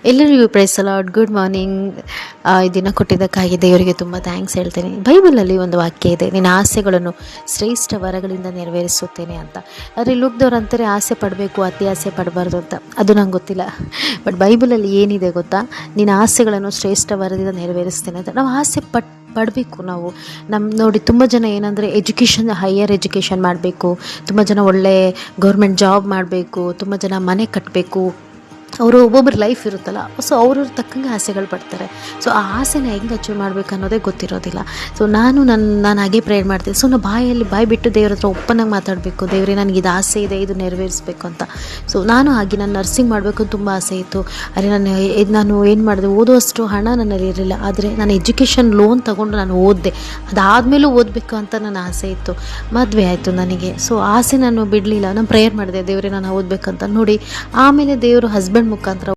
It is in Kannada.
ಎಲ್ಲರಿಗೂ praise the Lord. Good morning. ಈ ದಿನ ಕೊಟ್ಟಿದ್ದಕ್ಕಾಗಿ ದೇವರಿಗೆ ತುಂಬ ಥ್ಯಾಂಕ್ಸ್ ಹೇಳ್ತೇನೆ. ಬೈಬಲಲ್ಲಿ ಒಂದು ವಾಕ್ಯ ಇದೆ, ನಿನ್ನ ಆಸೆಗಳನ್ನು ಶ್ರೇಷ್ಠ ವರಗಳಿಂದ ನೆರವೇರಿಸುತ್ತೇನೆ ಅಂತ. ಆದರೆ ಲೋಕದವ್ರು ಅಂತಾರೆ ಆಸೆ ಪಡಬೇಕು, ಅತಿ ಆಸೆ ಪಡಬಾರ್ದು ಅಂತ. ಅದು ನಂಗೆ ಗೊತ್ತಿಲ್ಲ. ಬಟ್ ಬೈಬಲಲ್ಲಿ ಏನಿದೆ ಗೊತ್ತಾ, ನಿನ್ನ ಆಸೆಗಳನ್ನು ಶ್ರೇಷ್ಠ ವರದಿಂದ ನೆರವೇರಿಸ್ತೇನೆ ಅಂತ. ನಾವು ಆಸೆ ಪಡಬೇಕು. ನಾವು ನೋಡಿ, ತುಂಬ ಜನ ಏನಂದರೆ ಹೈಯರ್ ಎಜುಕೇಷನ್ ಮಾಡಬೇಕು, ತುಂಬ ಜನ ಒಳ್ಳೆ ಗೌರ್ಮೆಂಟ್ ಜಾಬ್ ಮಾಡಬೇಕು, ತುಂಬ ಜನ ಮನೆ ಕಟ್ಟಬೇಕು. ಅವರು ಒಬ್ಬೊಬ್ಬರ ಲೈಫ್ ಇರುತ್ತಲ್ಲ, ಸೊ ಅವ್ರವ್ರ ತಕ್ಕಂಗೆ ಆಸೆಗಳು ಪಡ್ತಾರೆ. ಸೊ ಆ ಆಸೆನ ಹೆಂಗೆ ಅಚೀವ್ ಮಾಡಬೇಕು ಅನ್ನೋದೇ ಗೊತ್ತಿರೋದಿಲ್ಲ. ಸೊ ನಾನು ಹಾಗೆ ಪ್ರೇಯರ್ ಮಾಡ್ತೀನಿ. ಸೊ ನಾವು ಬಾಯಿ ಬಿಟ್ಟು ದೇವ್ರ ಹತ್ರ ಓಪನಾಗಿ ಮಾತಾಡಬೇಕು, ದೇವರೇ ನನಗೆ ಇದು ಆಸೆ ಇದೆ, ಇದು ನೆರವೇರಿಸಬೇಕು ಅಂತ. ಸೊ ನಾನು ನಾನು ನರ್ಸಿಂಗ್ ಮಾಡಬೇಕು ತುಂಬ ಆಸೆ ಇತ್ತು. ಆದರೆ ನಾನು ಏನು ಮಾಡಿದೆ, ಓದುವಷ್ಟು ಹಣ ನನ್ನಲ್ಲಿ ಇರಲಿಲ್ಲ. ಆದರೆ ನಾನು ಎಜುಕೇಷನ್ ಲೋನ್ ತೊಗೊಂಡು ನಾನು ಓದಿದೆ. ಅದಾದಮೇಲೂ ಓದಬೇಕು ಅಂತ ನನ್ನ ಆಸೆ ಇತ್ತು. ಮದುವೆ ಆಯಿತು ನನಗೆ. ಸೊ ಆಸೆ ನಾನು ಬಿಡಲಿಲ್ಲ. ನಾನು ಪ್ರೇಯರ್ ಮಾಡಿದೆ, ದೇವರೇ ನಾನು ಓದಬೇಕಂತ. ನೋಡಿ, ಆಮೇಲೆ ದೇವರು ಹಸ್ಬೆಂಡ್ ಮುಖಾಂತರ